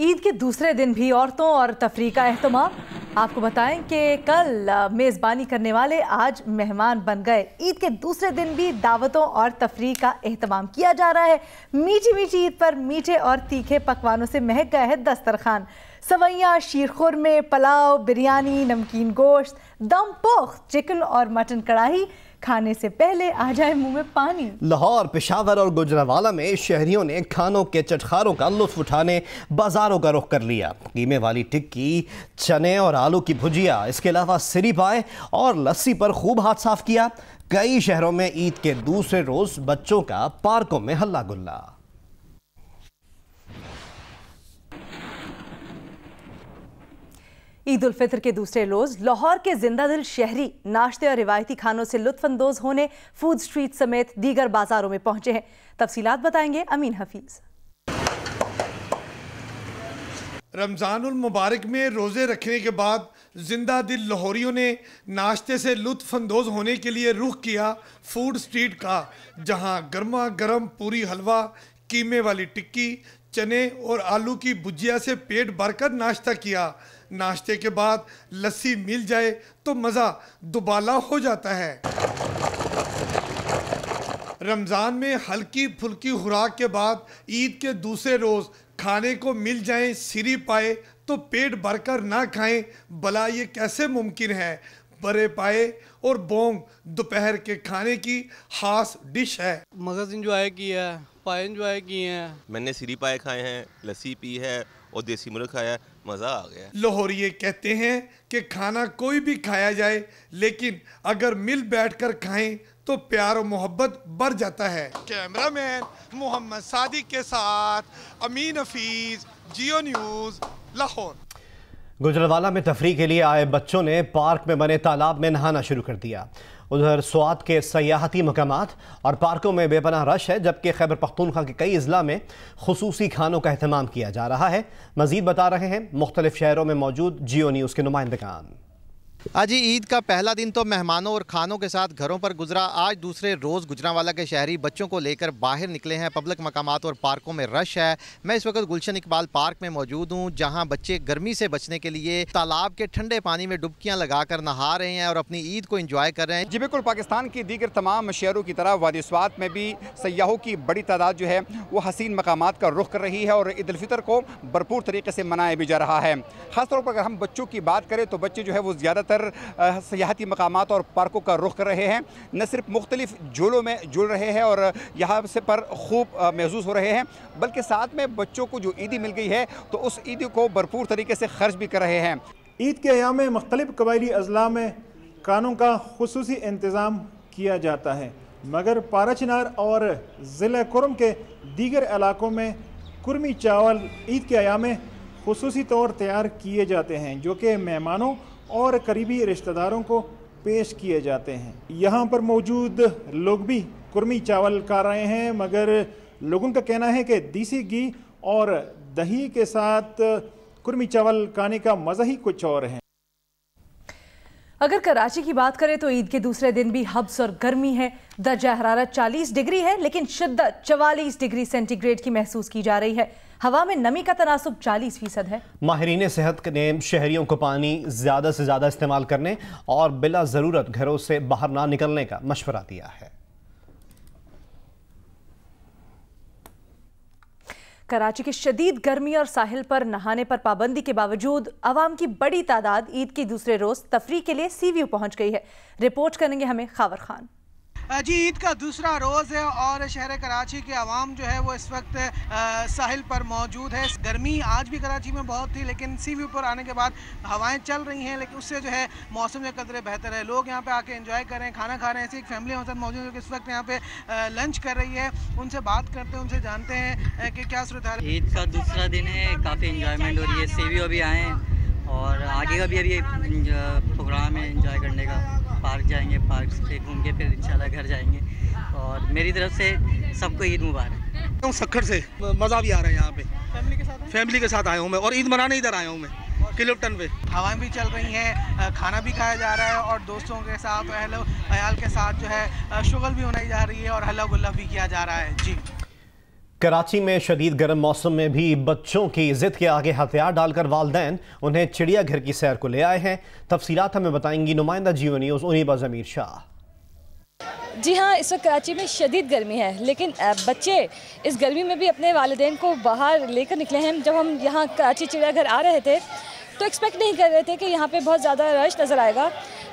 ईद के दूसरे दिन भी औरतों और तफरीह का एहतमाम। आपको बताएं कि कल मेज़बानी करने वाले आज मेहमान बन गए। ईद के दूसरे दिन भी दावतों और तफरीह का एहतमाम किया जा रहा है। मीठी मीठी ईद पर मीठे और तीखे पकवानों से महक गया है दस्तरखान। सवैयाँ, शीरखुरमे, पुलाव, बिरयानी, नमकीन गोश्त, दम पुख्त चिकन और मटन कढ़ाई। खाने से पहले आ जाए मुंह में पानी। लाहौर, पेशावर और गुजरांवाला में शहरियों ने खानों के चटखारों का लुत्फ उठाने बाजारों का रुख कर लिया। कीमे वाली टिक्की, चने और आलू की भुजिया, इसके अलावा सिरी पाए और लस्सी पर खूब हाथ साफ किया। कई शहरों में ईद के दूसरे रोज बच्चों का पार्कों में हल्ला गुल्ला। ईद उल फितर के दूसरे रोज लाहौर के जिंदादिल शहरी नाश्ते और रिवायती खानों से लुत्फानंदोज होने फूड स्ट्रीट समेत दीगर बाजारों में पहुंचे हैं। तफसीलात बताएंगे अमीन हफीज। रमज़ानुल मुबारक में रोज़े रखने के बाद जिंदादिल लाहौरियों ने नाश्ते से लुत्फानंदोज होने के लिए रुख किया फूड स्ट्रीट का, जहां गर्मा गर्म पूरी हलवा, कीमे वाली टिक्की, चने और आलू की भुजिया से पेट भरकर नाश्ता किया। नाश्ते के बाद लस्सी मिल जाए तो मज़ा दुबाला हो जाता है। रमज़ान में हल्की फुल्की खुराक के बाद ईद के दूसरे रोज़ खाने को मिल जाए सिरी पाए तो पेट भरकर ना खाएं, भला ये कैसे मुमकिन है। बड़े पाए और बोंग दोपहर के खाने की खास डिश है। मगज़ इंजॉय किया, पाए इंजॉय किए हैं। मैंने सिरी पाए खाए हैं, लस्सी पी है और देसी मुर्गा खाया, मज़ा आ गया। लाहौरिये कहते हैं कि खाना कोई भी खाया जाए, लेकिन अगर मिल बैठकर खाएं तो प्यार और मोहब्बत बढ़ जाता है। कैमरामैन मोहम्मद सादिक के साथ अमीन हफीज, जियो न्यूज़, लाहौर। गुजरांवाला में तफरीह के लिए आए बच्चों ने पार्क में बने तालाब में नहाना शुरू कर दिया। उधर स्वात के सयाहती मकामात और पार्कों में बेपनाह रश है, जबकि खैबर पख्तूनख्वा के कई अजला में खुसूसी खानों का अहतमाम किया जा रहा है। मजीद बता रहे हैं मुख्तलिफ शहरों में मौजूद जियो न्यूज़ के नुमाइंदगान। आज ईद का पहला दिन तो मेहमानों और खानों के साथ घरों पर गुजरा। आज दूसरे रोज़ गुजरांवाला के शहरी बच्चों को लेकर बाहर निकले हैं। पब्लिक मकामात और पार्कों में रश है। मैं इस वक्त गुलशन इकबाल पार्क में मौजूद हूँ, जहाँ बच्चे गर्मी से बचने के लिए तालाब के ठंडे पानी में डुबकियाँ लगाकर नहा रहे हैं और अपनी ईद को इंजॉय कर रहे हैं। जी बिल्कुल, पाकिस्तान की दीगर तमाम शहरों की तरह वादी स्वात में भी सयाहों की बड़ी तादाद जो है वो हसीन मकामात का रुख कर रही है और ईद उल फितर को भरपूर तरीके से मनाया भी जा रहा है। ख़ासतौर पर अगर हम बच्चों की बात करें तो बच्चे जो है वो ज़्यादातर सयाहती मकामात और पार्कों का रुख कर रहे हैं। न सिर्फ मुख्तलिफ झूलों में झूल रहे हैं और यहाँ से पर खूब महसूस हो रहे हैं, बल्कि साथ में बच्चों को जो ईदी मिल गई है तो उस ईदी को भरपूर तरीके से खर्च भी कर रहे हैं। ईद के अयाम में मुख्तलिफ कबायली अजला में खानों का खुसूसी इंतज़ाम किया जाता है, मगर पाराचनार और ज़िला कुर्म के दीगर इलाकों में कुर्मी चावल ईद के अयाम में खुसूसी तौर तैयार किए जाते हैं, जो कि मेहमानों और करीबी रिश्तेदारों को पेश किए जाते हैं। यहाँ पर मौजूद लोग भी कुर्मी चावल खा रहे हैं, मगर लोगों का कहना है कि देसी घी और दही के साथ कुर्मी चावल खाने का मज़ा ही कुछ और है। अगर कराची की बात करें तो ईद के दूसरे दिन भी हब्स और गर्मी है। दर्जा हरारत 40 डिग्री है, लेकिन शिद्दत 44 डिग्री सेंटीग्रेड की महसूस की जा रही है। हवा में नमी का तनासुब 40% है। माहिरीन सेहत ने शहरियों को पानी ज़्यादा से ज़्यादा इस्तेमाल करने और बिला ज़रूरत घरों से बाहर ना निकलने का मशवरा दिया है। कराची की शदीद गर्मी और साहिल पर नहाने पर पाबंदी के बावजूद अवाम की बड़ी तादाद ईद के दूसरे रोज तफरीह के लिए सी व्यू पहुंच गई है। रिपोर्ट करेंगे हमें खावर खान। जी, ईद का दूसरा रोज़ है और शहर कराची के अवाम जो है वो इस वक्त साहिल पर मौजूद है। गर्मी आज भी कराची में बहुत थी, लेकिन सी व्यू पर आने के बाद हवाएं चल रही हैं, लेकिन उससे जो है मौसम जो कदरे बेहतर है। लोग यहाँ पे आके एंजॉय कर रहे हैं, खाना खा रहे हैं। ऐसी एक फैमिली हमारे साथ मौजूद है कि इस वक्त यहाँ पे लंच कर रही है। उनसे बात करते हैं, उनसे जानते हैं कि क्या सूरत हाल है। ईद का दूसरा दिन है, काफ़ी इंजॉयमेंट हो रही है। सी व्यू भी आए हैं और आगे का भी अभी प्रोग्राम है एंजॉय करने का। पार्क जाएंगे, पार्क से घूम के फिर इंशाल्लाह घर जाएंगे। और मेरी तरफ से सबको ईद मुबारक। सक्खर से मज़ा भी आ रहा है। यहाँ पे फैमिली के साथ आया हूँ मैं और ईद मनाने इधर आया हूँ मैं किलोटन पे। हवाएं भी चल रही हैं, खाना भी खाया जा रहा है और दोस्तों के साथ अहल अयाल के साथ जो है शुगल भी मनाई जा रही है और हल्ला गुल्ला भी किया जा रहा है। जी कराची में शदीद गर्म मौसम में भी बच्चों की जिद के आगे हथियार डालकर वालिदैन उन्हें चिड़ियाघर की सैर को ले आए हैं। तफसीलात हमें बताएंगी नुमाइंदा जियो न्यूज़ उनीबा ज़मीर शाह। जी हाँ, इस वक्त कराची में शदीद गर्मी है, लेकिन बच्चे इस गर्मी में भी अपने वालिदैन को बाहर लेकर निकले हैं। जब हम यहाँ कराची चिड़ियाघर आ रहे थे तो एक्सपेक्ट नहीं कर रहे थे कि यहाँ पे बहुत ज़्यादा रश नज़र आएगा,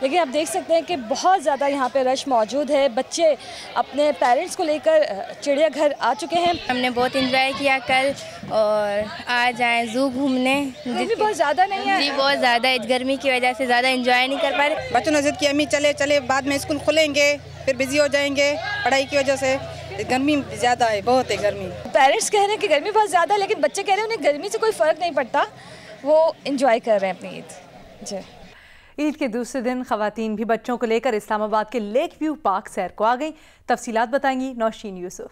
लेकिन आप देख सकते हैं कि बहुत ज़्यादा यहाँ पे रश मौजूद है। बच्चे अपने पेरेंट्स को लेकर चिड़ियाघर आ चुके हैं। हमने बहुत एंजॉय किया कल, और आज आए ज़ू घूमने। गर्मी बहुत ज़्यादा नहीं है जी, बहुत ज़्यादा है, गर्मी की वजह से ज़्यादा एंजॉय नहीं कर पा रहे। बच्चों ने जिद की अम्मी चले चले, बाद में स्कूल खुलेंगे फिर बिजी हो जाएंगे पढ़ाई की वजह से। गर्मी ज़्यादा है, बहुत है गर्मी। पेरेंट्स कह रहे हैं कि गर्मी बहुत ज़्यादा है, लेकिन बच्चे कह रहे हैं उन्हें गर्मी से कोई फ़र्क नहीं पड़ता, वो एंजॉय कर रहे हैं अपनी ईद। जी, ईद के दूसरे दिन खवातीन भी बच्चों को लेकर इस्लामाबाद के लेक व्यू पार्क सैर को आ गई। तफसीलात बताएंगी नौशीन यूसुफ।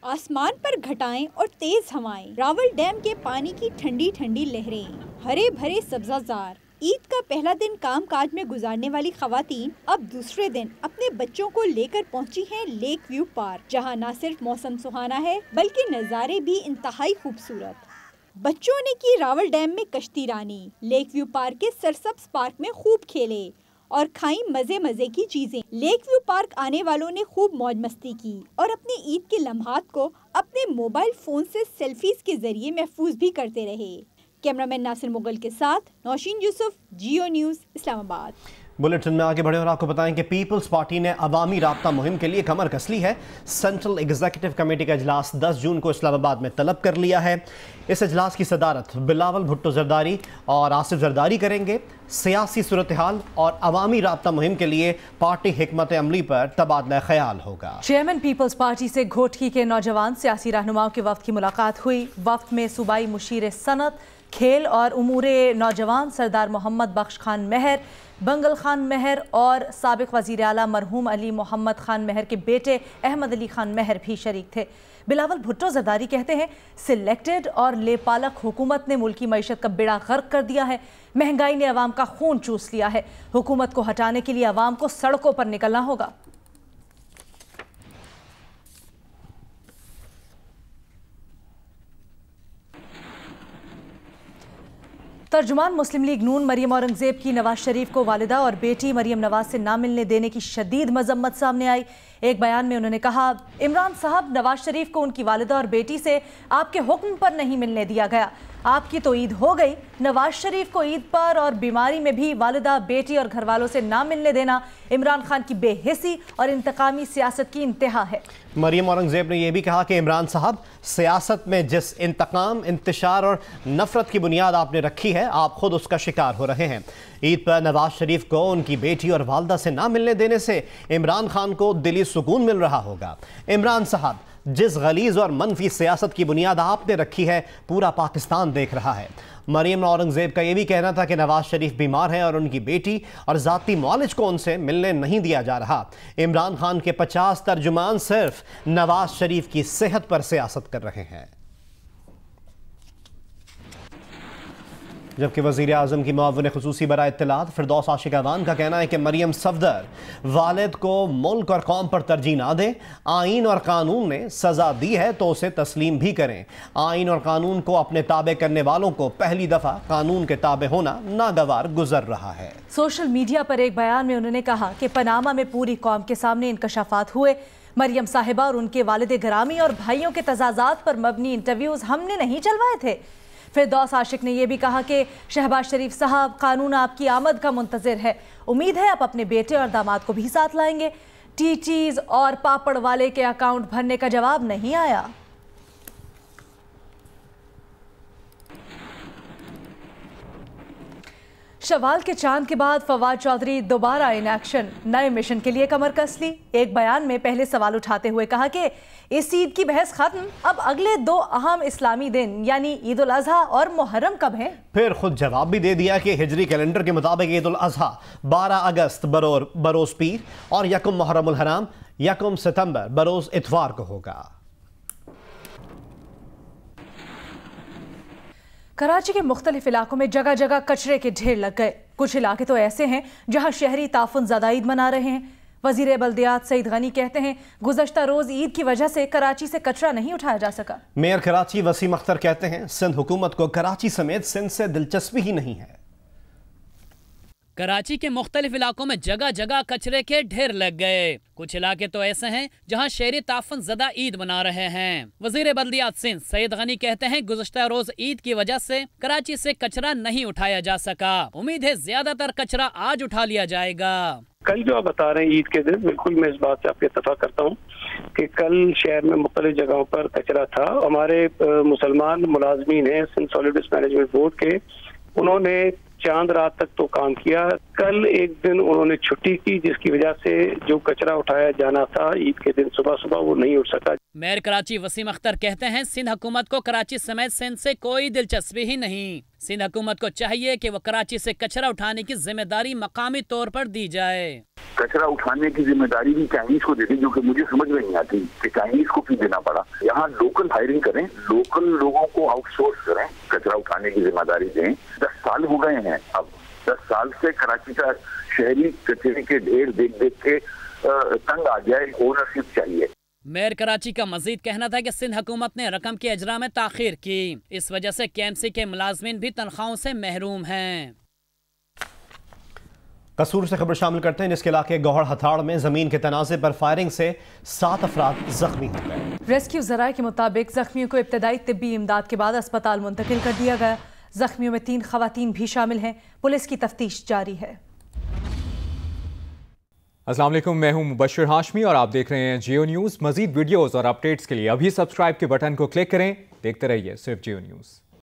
आसमान पर घटाएं और तेज हवाएं, रावल डैम के पानी की ठंडी ठंडी लहरें, हरे भरे सब्जाजार। ईद का पहला दिन कामकाज में गुजारने वाली खवातीन अब दूसरे दिन अपने बच्चों को लेकर पहुंची हैं लेक व्यू पार्क, जहां न सिर्फ मौसम सुहाना है बल्कि नज़ारे भी इंतहाई खूबसूरत। बच्चों ने की रावल डैम में कश्ती रानी, लेक व्यू पार्क के सरसब्ज पार्क में खूब खेले और खाई मजे मजे की चीजें। लेक व्यू पार्क आने वालों ने खूब मौज मस्ती की और अपने ईद के लम्हात को अपने मोबाइल फोन से सेल्फीज के जरिए महफूज भी करते रहे। कैमरामैन नासिर मुगल के साथ नौशीन यूसुफ, जियो न्यूज़, इस्लामाबाद। बुलेटिन में आगे बढ़े और आपको बताएं कि पीपल्स पार्टी ने अवामी राब्ता मुहिम के लिए कमर कस ली है। सेंट्रल एग्जीक्यूटिव कमेटी का इजलास 10 जून को इस्लामाबाद में तलब कर लिया है। इस इजलास की सदारत बिलावल भुट्टो जरदारी और आसिफ जरदारी करेंगे। सियासी सूरत हाल और अवामी राब्ता मुहिम के लिए पार्टी हिकमत अमली पर तबादला ख्याल होगा। चेयरमैन पीपल्स पार्टी से घोटकी के नौजवान सियासी रहनुमाओं के वफ्द की मुलाकात हुई। वफ्द में सूबाई मुशीर सनत, खेल और उमूरे नौजवान सरदार मोहम्मद बख्श खान महर, बंगल खान महर और साबिक वज़ीर आला मरहूम अली मोहम्मद खान महर के बेटे अहमद अली खान महर भी शरीक थे। बिलावल भुट्टो जरदारी कहते हैं सिलेक्टेड और लेपालक हुकूमत ने मुल्की मईशत का बेड़ा गर्क कर दिया है। महंगाई ने अवाम का खून चूस लिया है। हुकूमत को हटाने के लिए अवाम को सड़कों पर निकलना होगा। तर्जुमान मुस्लिम लीग नून मरियम औरंगजेब की नवाज शरीफ को वालिदा और बेटी मरियम नवाज से ना मिलने देने की शदीद मजम्मत सामने आई। एक बयान में उन्होंने कहा, इमरान साहब, नवाज शरीफ को उनकी वालिदा और बेटी से आपके हुक्म पर नहीं मिलने दिया गया। आपकी तो ईद हो गई, नवाज शरीफ को ईद पर और बीमारी में भी वालिदा, बेटी और घर वालों से ना मिलने देना इमरान खान की बेहिसी और इंतकामी सियासत की इंतहा है। मरियम औरंगजेब ने यह भी कहा कि इमरान साहब, सियासत में जिस इंतकाम, इंतशार और नफरत की बुनियाद आपने रखी है, आप खुद उसका शिकार हो रहे हैं। ईद पर नवाज शरीफ को उनकी बेटी और वालदा से ना मिलने देने से इमरान खान को दिली सुकून मिल रहा होगा। इमरान साहब, जिस गलीज और मनफी सियासत की बुनियाद आपने रखी है, पूरा पाकिस्तान देख रहा है। मरियम औरंगजेब का यह भी कहना था कि नवाज शरीफ बीमार हैं और उनकी बेटी और ज़ाती मौलिज को उनसे मिलने नहीं दिया जा रहा। इमरान खान के 50 तर्जुमान सिर्फ नवाज शरीफ की सेहत पर सियासत कर रहे हैं। जबकि वज़ीर आज़म की मुआविन ख़ुसूसी बराए इत्तलात फिरदौस आशिक अवान का कहना है कि मरियम सफदर वालिद को मुल्क और कौम पर तरजीह ना दें। आइन और कानून ने सज़ा दी है तो उसे तस्लीम भी करें। आइन और कानून को अपने ताबे करने वालों को पहली दफ़ा कानून के ताबे होना नागवार गुजर रहा है। सोशल मीडिया पर एक बयान में उन्होंने कहा कि पनामा में पूरी कौम के सामने इंकशाफात हुए। मरियम साहिबा और उनके वालिद ग्रामी और भाइयों के तजाज़ात पर मबनी इंटरव्यूज़ हमने नहीं चलवाए थे। फिरदौस आशिक ने यह भी कहा कि शहबाज शरीफ साहब, कानून आपकी आमद का मुंतज़िर है। उम्मीद है आप अपने बेटे और दामाद को भी साथ लाएंगे। टीटीज और पापड़ वाले के अकाउंट भरने का जवाब नहीं आया। शवाल के चांद के बाद फवाद चौधरी दोबारा इन एक्शन, नए मिशन के लिए कमर कस ली। एक बयान में पहले सवाल उठाते हुए कहा कि इस ईद की बहस खत्म, अब अगले 2 अहम इस्लामी दिन यानी ईद उल अजहा और मुहर्रम कब है। फिर खुद जवाब भी दे दिया कि हिजरी कैलेंडर के मुताबिक ईद उल अजहा 12 अगस्त बरोज पीर और यकम मुहर्रमुल हराम यकम सितंबर बरोज इतवार को होगा। कराची के मुख्तलिफ इलाकों में जगह जगह कचरे के ढेर लग गए। कुछ इलाके तो ऐसे हैं जहां शहरी ताफुन ज़्यादा ईद मना रहे हैं। वजीर बल्दियात सईद गनी कहते हैं गुज़श्ता रोज ईद की वजह से कराची से कचरा नहीं उठाया जा सका। मेयर कराची वसीम अख्तर कहते हैं सिंध हुकूमत को कराची समेत सिंध से दिलचस्पी ही नहीं है। कराची के मुख्तलिफ इलाकों में जगह जगह कचरे के ढेर लग गए। कुछ इलाके तो ऐसे हैं जहां शहरी ताफन ज़दा ईद मना रहे हैं। वजीर बल्दियात सिंध सईद गनी कहते हैं गुज़श्ता रोज ईद की वजह से कराची से कचरा नहीं उठाया जा सका। उम्मीद है ज्यादातर कचरा आज उठा लिया जाएगा। कल जो आप बता रहे हैं ईद के दिन, बिल्कुल मैं इस बात से आपके इत्तफाक करता हूँ कि कल शहर में मुख्तलिफ जगहों पर कचरा था। हमारे मुसलमान मुलाजमीन हैं Sindh solid waste management board के, उन्होंने चांद रात तक तो काम किया। कल एक दिन उन्होंने छुट्टी की जिसकी वजह से जो कचरा उठाया जाना था ईद के दिन सुबह सुबह वो नहीं उठ सका। मेयर कराची वसीम अख्तर कहते हैं सिंध हुकूमत को कराची समेत सिंध से कोई दिलचस्पी ही नहीं। सिंध हुकूमत को चाहिए कि वो कराची से कचरा उठाने की जिम्मेदारी मकामी तौर पर दी जाए। कचरा उठाने की जिम्मेदारी भी चाइनीज को दे दी, जो कि मुझे समझ में नहीं आती कि चाइनीज को क्यों देना पड़ा। यहाँ लोकल हायरिंग करें, लोकल लोगों को आउटसोर्स करें, कचरा उठाने की जिम्मेदारी दें। 10 साल हो गए हैं, अब 10 साल से कराची का शहरी कचरे के ढेर देख देख के तंग आ जाए। ओनरशिप चाहिए। मेयर कराची का मजीद कहना था कि सिंध हुकूमत ने रकम के अजरा में ताखीर की, इस वजह से KMC के मुलाजमीन भी तनख्वाहों से महरूम हैं। कसूर से खबर शामिल करते हैं जिसके इलाके गौहर हथाड़ में जमीन के तनाज़े पर फायरिंग से 7 अफराद जख्मी हो गए। रेस्क्यू ज़राए के मुताबिक जख्मियों को इब्तदाई तिब्बी इमदाद के बाद अस्पताल मुंतकिल कर दिया गया। जख्मियों में 3 खवातीन भी शामिल हैं। पुलिस की तफ्तीश जारी है। अस्सलाम वालेकुम, मैं हूं मुबश्शिर हाशमी और आप देख रहे हैं जियो न्यूज़। मजीद वीडियोस और अपडेट्स के लिए अभी सब्सक्राइब के बटन को क्लिक करें। देखते रहिए सिर्फ जियो न्यूज़।